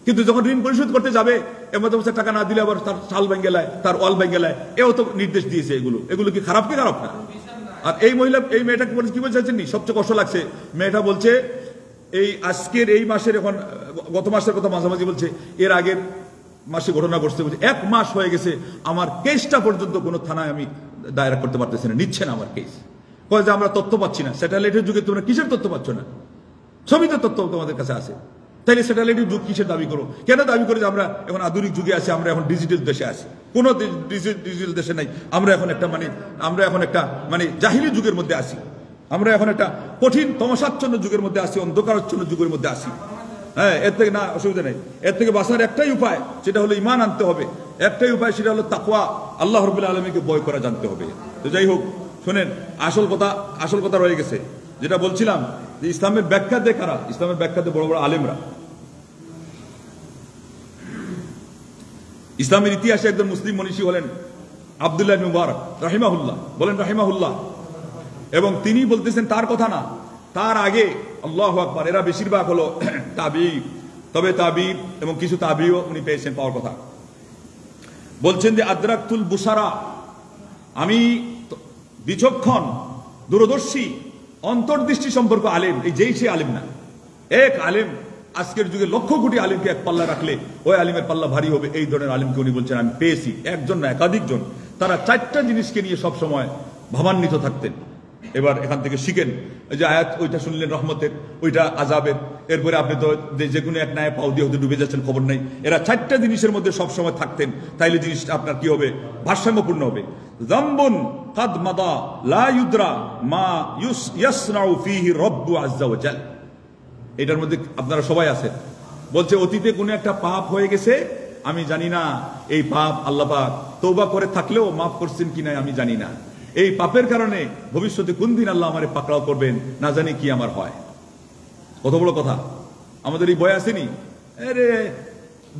কিন্তু যখন ঋণ পরিশোধ করতে যাবে এর মধ্যে টাকা না দিলে আবার তার চাল ভেঙ্গেলায়, তার ওয়াল ভেঙ্গেলায়, এও তো নির্দেশ দিয়েছে। এগুলো কি খারাপ না? আর এই মেয়েটাকে কি বলছেন, সবচেয়ে কষ্ট লাগছে, মেয়েটা বলছে এই আজকের এই মাসের, এখন গত মাসের কথা মাঝামাঝি বলছে, এর আগের মাসে ঘটনা ঘটছে, বলছে 1 মাস হয়ে গেছে আমার কেসটা পর্যন্ত কোনো থানায় আমি দায়ের করতে পারতেছি না, নিচ্ছে না আমার কেস। কয় যে আমরা তথ্য পাচ্ছি না। স্যাটেলাইটের যুগে তোমরা কিসের তথ্য পাচ্ছ না? সবই তো তথ্য তোমাদের কাছে আছে, তাইলে স্যাটেলাইটের যুগ কিসের দাবি করো? কেন দাবি করে যে আমরা এখন আধুনিক যুগে আছি, আমরা এখন ডিজিটাল দেশে আছি? কোন ডিজিটাল দেশে নাই, আমরা এখন একটা মানে জাহিলি যুগের মধ্যে আছি, আমরা এখন একটা কঠিন তমসাচ্ছন্ন যুগের মধ্যে আছি, অন্ধকারাচ্ছন্ন যুগের মধ্যে আছি। হ্যাঁ, এর থেকে না অসুবিধা নেই, এর থেকে বাঁচার একটাই উপায়, সেটা হলো ঈমান আনতে হবে। একটাই উপায়, সেটা হলো তাকওয়া, আল্লাহ রাব্বুল আলামিনকে ভয় করা জানতে হবে। তো যাই হোক, শুনেন, আসল কথা রয়ে গেছে, যেটা বলছিলাম যে ইসলামের ব্যাখ্যা দিয়ে কারা, ইসলামের ব্যাখ্যাতে বড় বড় আলেমরা। ইসলামের ইতিহাসে একজন মুসলিম মনীষী হলেন আব্দুল্লাহ ইবনে মুবারক রাহিমাহুল্লাহ, বলেন রাহিমাহুল্লাহ। এবং তিনি বলতেছেন, তার কথা না, তার আগে, আল্লাহু আকবার, এরা বেশিরভাগ হলো তাবি, তবে তাবি এবং কিছু তাবিও উনি পেয়েছেন পাওয়ার কথা। বলছেন যে আদরাকতুল বুসারা, আমি বিচক্ষণ, দূরদর্শী, অন্তর্দৃষ্টি সম্পর্ক আলেম, এই যেই সে আলেম না, এক আলেম আজকের যুগে লক্ষ কোটি আলেমকে এক পাল্লা রাখলে ওই আলেমের পাল্লা ভারী হবে, এই ধরনের আলেমকে উনি বলছেন আমি পেয়েছি। একজন না, একাধিকজন, তারা 4টা জিনিসকে নিয়ে সবসময় ভাবান্বিত থাকতেন। এবার এখান থেকে শিখেন, যে আয়াত ওইটা শুনলেন রহমতের, ওইটা আযাবের, এরপরে আপনি তো যে কোনো এক নায়ে পাও দিয়ে হতে ডুবে যাচ্ছেন, খবর নাই। এরা 4টা জিনিসের মধ্যে সবসময় থাকতেন, তাইলে জিনিসটা আপনার কি হবে, ভারসাম্যপূর্ণ হবে। যামবুন কাদ মাদা লা ইউদরা মা ইয়াসনাউ ফীহি রাব্বু আযজা ওয়া জাল, এটার মধ্যে আপনারা সবাই আছেন। বলছে অতীতে কোনো একটা পাপ হয়ে গেছে, আমি জানি না এই পাপ আল্লাহ পাক তওবা করে থাকলেও মাফ করছেন কিনা আমি জানি না, এই পাপের কারণে ভবিষ্যতে কোন দিন আল্লাহ আমারে পাকড়াও করবেন না জানি কি আমার হয়। কত বড় কথা, আমাদের এই বয় আসেনি, আরে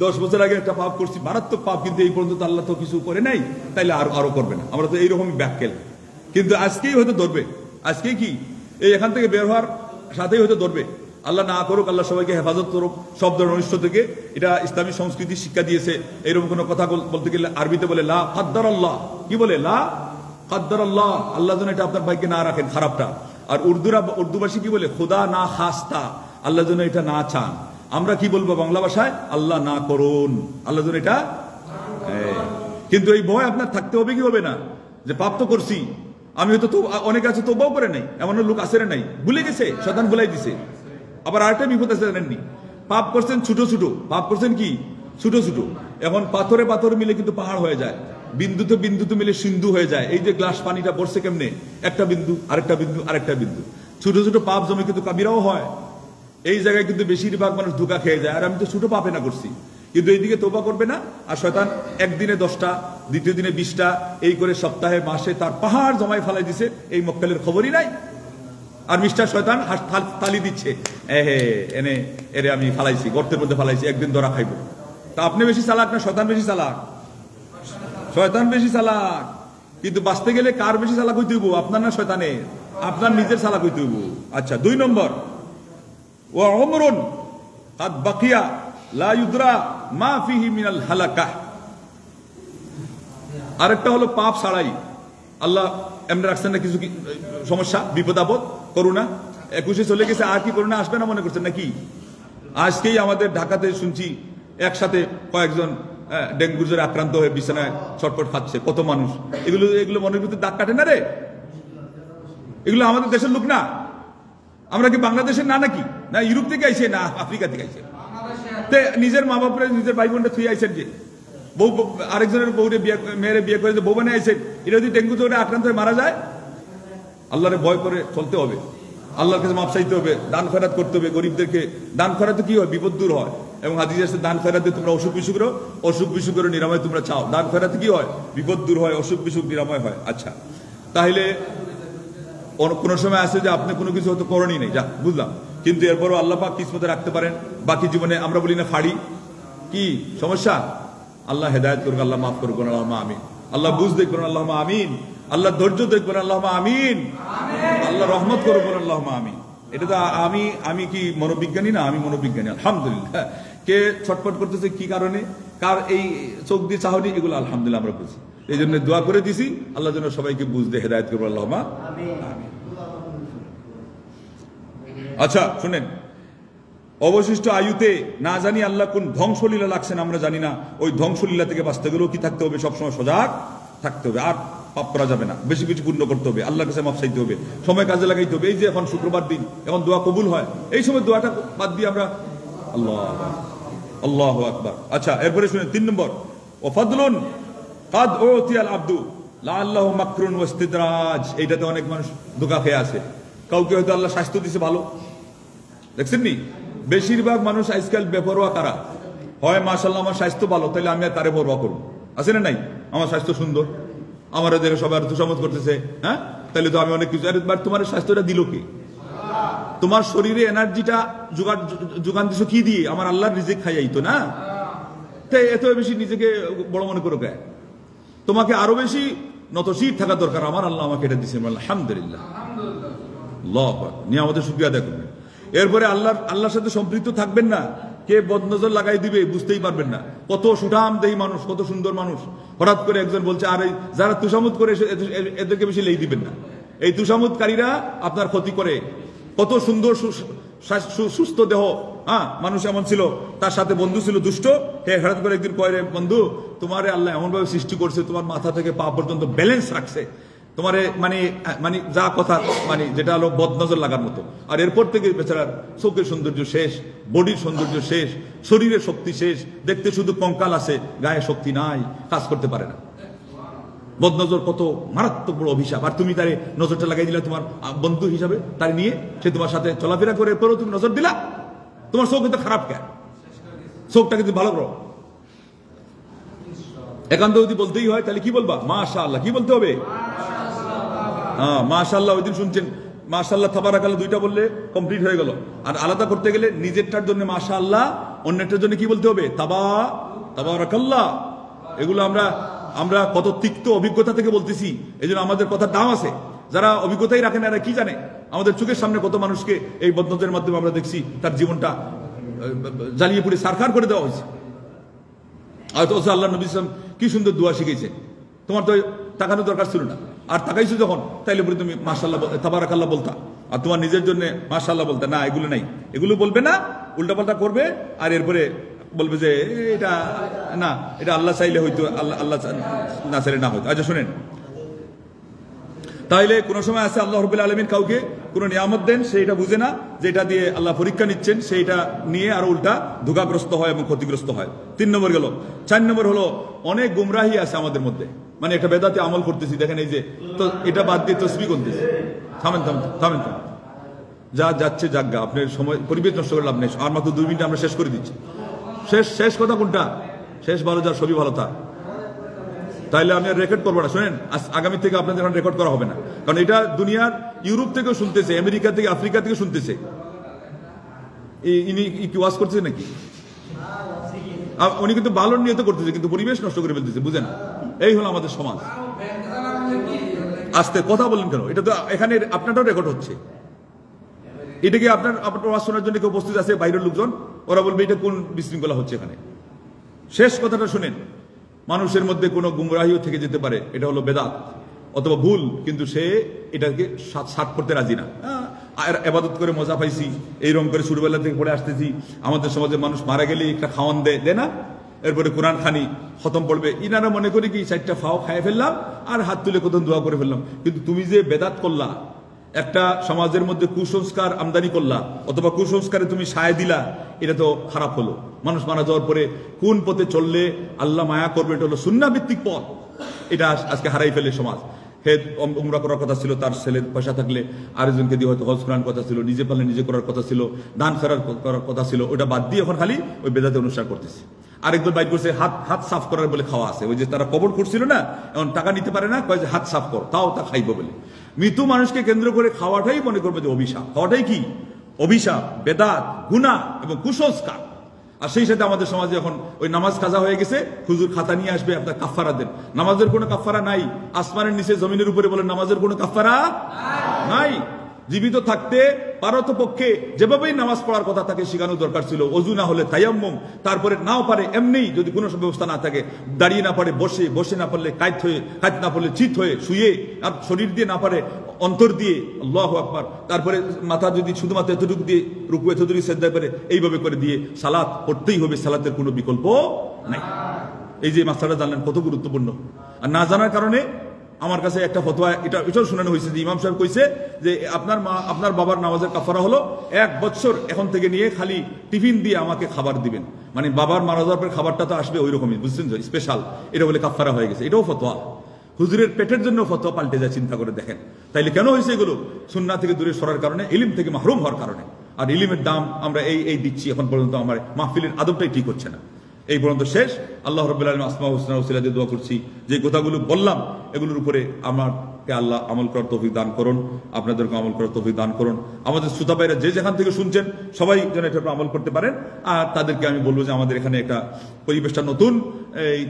10 বছর আগে একটা পাপ করছি, মারাত্মক পাপ, কিন্তু এই পর্যন্ত আল্লাহ তো কিছু করে নাই, তাইলে আরো করবে না। আমরা তো এইরকমই ব্যাককেল, কিন্তু আজকেই হয়তো ধরবে, আজকে কি এই এখান থেকে বের হওয়ার সাথেই হয়তো ধরবে। আল্লাহ না করুক, আল্লাহ সবাইকে হেফাজত করুক সব ধরনের অনিষ্ট থেকে। এটা ইসলামী সংস্কৃতি শিক্ষা দিয়েছে। এরকম কোনো কথা বলতে গেলে আরবিতে বলে লা কাদ্দার আল্লাহ, কি বলে, লা কাদ্দারাল্লাহ, আল্লাহ যেন এটা আপনার ভাইকে না রাখেন খারাপটা। আর উর্দুভাষী কি বলে, খোদা না খাস্তা, আল্লাহ যেন এটা না চান। আমরা কি বলবো বাংলা ভাষায়, আল্লাহ না করুন, আল্লাহ যেন এটা। কিন্তু এই ভয় আপনার থাকতে হবে কি হবে না, যে পাপ তো করছি আমি, হয়তো তো অনেকে আছে তওবাও করে নাই, এমন লোক আছে না নাই, ভুলে গেছে, শয়তান ভুলাই দিছে। আবার আরেকটা বিপদ আছে জানেননি, পাপ করছেন ছোট ছোট, পাপ করছেন কি ছোট ছোট, এখন পাথরে পাথর মিলে কিন্তু পাহাড় হয়ে যায়, বিন্দুতে মিলে সিন্ধু হয়ে যায়। এই যে গ্লাস পানিটা পড়ছে কেমনে, একটা বিন্দু আরেকটা বিন্দু আরেকটা বিন্দু, ছোট ছোট পাপ জমে কিন্তু কাবিরাও হয়। এই জায়গায় কিন্তু বেশিরভাগ মানুষ ধোঁকা খেয়ে যায়, আর আমি তো ছোট পাপে না করছি, কিন্তু এইদিকে তওবা করবে না, আর শয়তান একদিনে 10টা, দ্বিতীয় দিনে 20টা, এই করে সপ্তাহে মাসে তার পাহাড় জমায় ফেলাই দিছে, এই মক্কেলের খবরই নাই। আর মিস্টার শয়তান তালি দিচ্ছে, এনে এরে আমি ফালাইছি, গর্তের মধ্যে ফালাইছি, একদিন ধরা খাইব। তা আপনি বেশি চালাক না শয়তান বেশি চালাক? শয়তান বেশি চালাক। কিন্তু বাঁচতে গেলে কার বেশি চালাক হইতে হইব, আপনার না শয়তানের? আপনার নিজের চালাক হইতে হইব। আচ্ছা, 2 নম্বর, ওয়া উমরুন কাদ বাকিয়া লা ইউদরা মা ফিহি মিনাল হালাকা। আরেকটা হলো পাপ ছাড়াই আল্লাহ এমনি রাখছেন না কিছু সমস্যা, বিপদ আপদ, করোনা 21 চলে গেছে, আর কি করোনা আসবে না মনে করছেন নাকি? আজকেই আমাদের ঢাকাতে শুনছি একসাথে কয়েকজন ডেঙ্গুর জ্বরে আক্রান্ত হয়ে বিছানায় ছটফট খাচ্ছে, কত মানুষ। এগুলো মনের ভিতরে দাগ কাটে না রে? এগুলো আমাদের দেশের লোক না? আমরা কি বাংলাদেশের না নাকি? না ইউরোপ থেকে আইছে, না আফ্রিকা থেকে আইছে? নিজের মা বাপরে নিজের ভাই বোনটা থুই আইছেন, যে বউ আরেকজনের বউরে মেয়েরে বিয়ে করে যে বউ বানিয়ে আইছেন, এটা যদি ডেঙ্গু জ্বরে আক্রান্ত হয়ে মারা যায়, আল্লাহরে ভয় করে চলতে হবে, আল্লাহর কাছে মাপ চাইতে হবে, দান খয়রাত করতে হবে। গরিবদেরকে দান খয়রাতে কি হয়, বিপদ দূর হয়। এবং হাদিসে আছে দান খয়রাতে তোমরা অসুখ বিসুখেরও নিরাময় তোমরা চাও। দান খয়রাতে কি হয়, বিপদ দূর হয়, অসুখ বিসুখ নিরাময় হয়। আচ্ছা, তাহলে কোনো সময় আছে যে আপনি কোনো কিছু হয়তো করণই নেই, যা বুঝলাম, কিন্তু এরপরও আল্লাহ পাক কিসমতে রাখতে পারেন বাকি জীবনে। আমরা বলি না ফাড়ি, কি সমস্যা? আল্লাহ হেদায়েত করুক, আল্লাহ মাফ করুক, আল্লাহুম্মা আমিন। আল্লাহ বুঝ দেখবেন, আল্লাহুম্মা আমিন। আল্লাহ ধৈর্য দেখবেন, আল্লাহুম্মা আমিন। আল্লাহ রহমত করুক, আল্লাহুম্মা আমিন। এটা তো আমি কি মনোবিজ্ঞানী না? আমি মনোবিজ্ঞানী, আলহামদুলিল্লাহ। কে ছটফট করতেছে কি কারণে, কার এই চোখ দিয়ে চাহনি, এগুলো আলহামদুলিল্লাহ আমরা বুঝি। এই জন্য দোয়া করে দিছি, আল্লাহ যেন সবাইকে বুঝতে হেদায়েত করবো, আল্লাহুম্মা আমিন। আচ্ছা শুনেন, অবশিষ্ট আয়ুতে না জানি আল্লাহ কোন ধ্বংসলীলা লাগছেন, আমরা জানি না। ওই ধ্বংসলীলা থেকে বাঁচতে গেলেও কি থাকতে হবে, সবসময় সজাগ থাকতে হবে। আর পাপ করা যাবে না, বেশি বেশি পূর্ণ করতে হবে, আল্লাহর কাছে মাফ চাইতে হবে, সময় কাজে লাগাইতে হবে। এই যে এখন শুক্রবার দিন, এখন দোয়া কবুল হয়, এই সময় দোয়াটা বাদ দিয়ে আমরা আল্লাহু আকবার। আচ্ছা, এরপরে শুনেন 3 নম্বর, ও ফাদলুন কাদ উতিয়াল আব্দু লাআল্লাহু মাকরুন ওয়া ইস্তিদরাজ। এইটাতে অনেক মানুষ ধোঁকা খেয়ে আছে। কাউকে হয়তো আল্লাহ স্বাস্থ্য দিছে ভালো, দেখছেন নি? বেশিরভাগ মানুষ আজকাল বেপরোয়া কারা হয়, মাশাআল্লাহ আমার স্বাস্থ্য ভালো, তাহলে আমি আর তারে পরোয়া করবো, আছে না নাই? আমার স্বাস্থ্য সুন্দর, আমার দেখে সবাই তুষামত করতেছে, হ্যাঁ, তাহলে তো আমি অনেক কিছু। তোমার স্বাস্থ্যটা দিল কে? তোমার শরীরে এনার্জিটা যোগান দিছো কি দিয়ে? আমার আল্লাহর রিজিক খাইয়াই তো না? তাই এত বেশি নিজেকে বড় মনে করো কে? তোমাকে আরো বেশি নতশীর থাকা দরকার। আমার আল্লাহ আমাকে এটা দিয়েছেন, আলহামদুলিল্লাহ, আল্লাহু আকবার, নিয়ামতের শুকরিয়া আদায় করবেন। এরপরে আল্লাহর সাথে সম্পৃক্ত থাকবেন না, কে বদনজর লাগাই দিবে বুঝতেই পারবেন না। কত সুঠাম দেহি মানুষ, কত সুন্দর মানুষ, হঠাৎ করে একজন বলছে, আর যারা তুষামত করে এদেরকে বেশি লেই দিবেন না। এই তুষামতকারীরা আপনার ক্ষতি করে। কত সুন্দর সুস্থ দেহ, হ্যাঁ, মানুষ এমন ছিল, তার সাথে বন্ধু ছিল দুষ্ট, হঠাৎ করে একদিন কয়, রে বন্ধু, তোমারে আল্লাহ এমন ভাবে সৃষ্টি করছে, তোমার মাথা থেকে পা পর্যন্ত ব্যালেন্স রাখছে, তোমারে মানে যা কথা, মানে যেটা হলো বদনজর লাগার মতো। আর এরপর থেকে বেচারার চোখের সৌন্দর্য শেষ, বডির সৌন্দর্য শেষ, শরীরের শক্তি শেষ, দেখতে শুধু কঙ্কাল আছে, গায়ে শক্তি নাই, কাজ করতে পারে না। বদনজর কত মারাত্মক বড় অভিশাপ। আর তুমি তারে নজরটা লাগাই দিলা তোমার বন্ধু হিসাবে, তার নিয়ে সে তোমার সাথে চলাফেরা করে, পরেও তুমি নজর দিলা। তোমার চোখ কিন্তু খারাপ কেন? চোখটা কিন্তু ভালো করো। একান্ত যদি বলতেই হয় তাহলে কি বলবা? মাশাআল্লাহ। কি বলতে হবে? হ্যাঁ, মাশাআল্লাহ। ওই দিন শুনছেন মাশাআল্লাহ তাবারাকাল্লাহ, 2টা বললে কমপ্লিট হয়ে গেল। আর আলাদা করতে গেলে নিজেরটার জন্য মাশাআল্লাহ, অন্যটার জন্য কি বলতে হবে? তাবারাকাল্লাহ। এগুলো আমরা কত তিক্ত অভিজ্ঞতা থেকে বলতেছি, এই জন্য আমাদের কথার দাম আছে। যারা অভিজ্ঞতাই রাখে না, এরা কি জানে? আমাদের চোখের সামনে কত মানুষকে এই বদনজরের মাধ্যমে আমরা দেখছি তার জীবনটা জ্বালিয়ে পুড়ে সারখার করে দেওয়া হয়েছে। আর তো আল্লাহ নবী সাল্লাল্লাহু আলাইহি ওয়াসাল্লাম কি সুন্দর দোয়া শিখিয়েছে, তোমার তো তাকানোর দরকার ছিল না। আর তাকাইছো যখন তাইলে পরে তুমি মাশাআল্লাহ তাবারাকাল্লাহ বলতা, আর তোমার নিজের জন্য মাশাআল্লাহ বলতে না, এগুলো নাই, এগুলো বলবে না, উল্টাপাল্টা করবে, আর এরপরে বলবে যে এটা না, এটা আল্লাহ চাইলে হয়তো, আল্লাহ না চাইলে না হয়তো। আচ্ছা শুনেন, তাইলে কোন সময় আছে আল্লাহ রাব্বুল আলামিন কাউকে কোন নিয়ামত দেন, সেইটা বুঝে না যে এটা দিয়ে আল্লাহ পরীক্ষা নিচ্ছেন, সেইটা নিয়ে আরো উল্টা ধোঁকাগ্রস্ত হয় এবং ক্ষতিগ্রস্ত হয়। 3 নম্বর গেল। 4 নম্বর হলো অনেক গুমরাহি আছে আমাদের মধ্যে, মানে একটা বেদাতে আমল করতেছি, দেখেন এই যে তো এটা বাদ দিয়ে তসবিহ করতেছি। থামেন থামেন থামেন, যা যাচ্ছে যাজ্ঞা, আপনার সময় পরিবেশ নষ্ট করে লাভ নেই। আর মাত্র 2 মিনিট আমরা শেষ করে দিচ্ছি। শেষ কথা কোনটা? শেষ ভালো যার সবই ভালো তার। তাইলে আমি আর রেকর্ড করবো না, শোনেন, আগামী থেকে আপনাদের এখন রেকর্ড করা হবে না, কারণ এটা দুনিয়ার ইউরোপ থেকেও শুনতেছে, আমেরিকা থেকে, আফ্রিকা থেকে শুনতেছে। ইনি কি ওয়াজ করতেছে নাকি? উনি কিন্তু ভালো নিয়ত করতেছে, কিন্তু পরিবেশ নষ্ট করে ফেলতেছে, বুঝেন? এই হলো আমাদের সমাজ। আস্তে কথা বলেন কেন? এটা তো এখানে আপনারটাও রেকর্ড হচ্ছে। এটা কি আপনার ওয়াজ শোনার জন্য কেউ উপস্থিত আছে বাইরের লোকজন? ওরা বলবে এটা কোন বিশৃঙ্খলা হচ্ছে এখানে। শেষ কথাটা শুনেন, মানুষের মধ্যে কোনো গুমরাহিও থেকে যেতে পারে, এটা হলো বেদাত অথবা ভুল, কিন্তু সে এটাকে সাত করতে রাজি না। আর ইবাদত করে মজা পাইছি, এইরকম করে ছোটবেলা থেকে পড়ে আসতেছি, আমাদের সমাজে মানুষ মারা গেলে একটা খাওয়ান দেয় না, এরপরে কোরআন খানি খতম পড়বে, ইনারা মনে করি কি 4টা ফাও খাই ফেললাম আর হাত তুলে কত দোয়া করে ফেললাম। কিন্তু তুমি যে বেদাত করলা, একটা সমাজের মধ্যে কুসংস্কার আমদানি করলা, অথবা কুসংস্কারে তুমি সায় দিলা, এটা তো খারাপ হলো। মানুষ মারা যাওয়ার পরে কোন পথে চললে আল্লাহ মায়া করবে, এটা হলো সুন্নাহ ভিত্তিক পথ, এটা আজকে হারাই ফেলে সমাজ। উমরা করার কথা ছিল, তার ছেলের পয়সা থাকলে আরেকজনকে দিয়ে হয়তো হজ করার কথা ছিল, নিজে পারলে নিজে করার কথা ছিল, দান করার কথা ছিল, ওটা বাদ দিয়ে এখন খালি ওই বেদাতে অনুষ্ঠান করতেছে। আরেকজন বাইর করছে হাত সাফ করার বলে খাওয়া আছে, ওই যে তারা কবর করছিল না, এখন টাকা নিতে পারে না, কয় যে হাত সাফ কর, তাও তা খাইব বলে। মৃত্যু মানুষকে কেন্দ্র করে খাওয়াটাই মনে করবে যে অভিশাপ। খাওয়াটাই কি? অভিশাপ, বেদাত, গুনাহ এবং কুসংস্কার। আর সেই সাথে আমাদের সমাজে এখন ওই নামাজ কাজা হয়ে গেছে, হুজুর খাতা নিয়ে আসবে, আপনার কাফারা দেন। নামাজের কোনো কাফারা নাই। আসমানের নিচে জমিনের উপরে বলে নামাজের কোনো কাফারা নাই। জীবিত থাকতে পারত পক্ষে যেভাবেই নামাজ পড়ার কথা তাকে শেখানো দরকার ছিল। অজু না হলে তায়াম্মুম, তারপরে নাও পারে এমনি, যদি কোনো ব্যবস্থা না থাকে, দাঁড়িয়ে না পারে বসে, বসে না পারলে কায়ত না পারলে চিত হয়ে শুয়ে, আর শরীর দিয়ে না পারে অন্তর দিয়ে, আল্লাহু আকবার, তারপরে মাথা যদি শুধুমাত্র এতটুকু দিয়ে রুকু, এতটুকু সেজদা করে, এইভাবে করে দিয়ে সালাত পড়তেই হবে, সালাতের কোনো বিকল্প নাই। এই যে মাসলাটা জানলেন কত গুরুত্বপূর্ণ। আর না জানার কারণে আমার কাছে একটা ফতোয়া এটাও শোনানো হয়েছে যে ইমাম সাহেব কইছে যে আপনার বাবার নামাজের কাফারা হলো 1 বছর এখন থেকে নিয়ে খালি টিফিন দিয়ে আমাকে খাবার দিবেন। মানে বাবার মারা যাওয়ার পর খাবারটা তো আসবে ওই রকমই, বুঝছেন তো, স্পেশাল। এটা বলে কাফারা হয়ে গেছে। এটাও ফতোয়া। হুজুরের পেটের জন্য ফতোয়া পাল্টে যায়, চিন্তা করে দেখেন। তাইলে কেন হয়েছে এগুলো? সুন্নাহ থেকে দূরে সরার কারণে, ইলম থেকে মাহরুম হওয়ার কারণে। আর ইলমের দাম আমরা এই দিচ্ছি, এখন পর্যন্ত আমার মাহফিলের আদবটাই ঠিক হচ্ছে না। এই পর্যন্ত শেষ। আল্লাহ রাব্বুল আলামিন আসমাউল হুসনা ওসিলা দিয়ে দোয়া করছি, যে কথাগুলো বললাম এগুলোর উপরে আমাকে আল্লাহ আমল করার তৌফিক দান করুন, আপনাদেরকে আমল করার তৌফিক দান করুন। আমাদের শ্রোতা ভাইরা যে যেখান থেকে শুনছেন সবাই যেন এটার উপর আমল করতে পারেন। আর তাদেরকে আমি বলবো যে আমাদের এখানে একটা পরিবেশটা নতুন,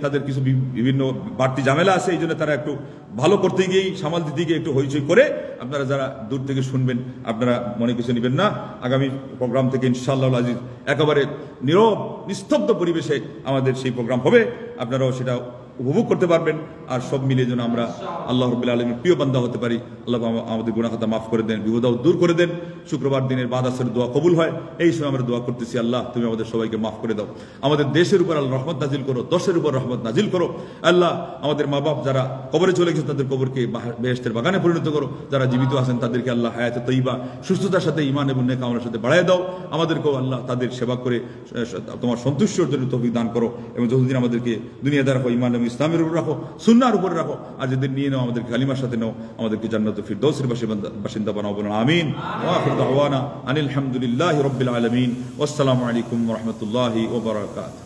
তাদের কিছু বিভিন্ন বাড়তি ঝামেলা আছে, এই জন্য তারা একটু ভালো করতে গিয়েই, সামাল দিতে গিয়ে একটু হইচই করে, আপনারা যারা দূর থেকে শুনবেন আপনারা মনে কিছু নেবেন না। আগামী প্রোগ্রাম থেকে ইনশাআল্লাহ আজিজ একেবারে নীরব নিস্তব্ধ পরিবেশে আমাদের সেই প্রোগ্রাম হবে, আপনারাও সেটা উপভোগ করতে পারবেন। আর সব মিলে যেন আমরা আল্লাহ রাব্বুল আলামিনের প্রিয় বান্দা হতে পারি। আল্লাহ আমাদের গুনাহ খাতা মাফ করে দেন, বিপদ দূর করে দেন। শুক্রবার দিনের বাদ আসরের দোয়া কবুল হয়, এই সময় আমরা দোয়া করতেছি, আল্লাহ তুমি আমাদের সবাইকে মাফ করে দাও। আমাদের দেশের উপর আল্লাহ রহমত নাজিল করো, দশের উপর রহমত নাজিল করো। আল্লাহ আমাদের মা বাপ যারা কবরে চলে গেছে তাদের কবরকে বেহেশতের বাগানে পরিণত করো। যারা জীবিত আছেন তাদেরকে আল্লাহ হায়াতে তৈবা, সুস্থতার সাথে ঈমান এবং নেক আমলের সাথে বাড়ায় দাও। আমাদেরকেও আল্লাহ তাদের সেবা করে তোমার সন্তুষ্ট অর্জনের তৌফিক দান করো, এবং যতদিন আমাদেরকে দুনিয়াতে রাখো, ঈমান এবং ইসলামের উপর রাখো, সুন্নাহর উপরে রাখো। আর যদি নিয়ে নাও আমাদেরকে কালিমার সাথে নাও, আমাদেরকে জান্নাতুল ফিরদৌসের বাসিন্দা বানাও, বলুন আমিন। ওয়া আখিরু দাওয়ানা আনিল হামদুলিল্লাহি রাব্বিল আলামিন। ওয়াসসালামু আলাইকুম ওয়া রাহমাতুল্লাহি ওয়া বারাকাতুহু।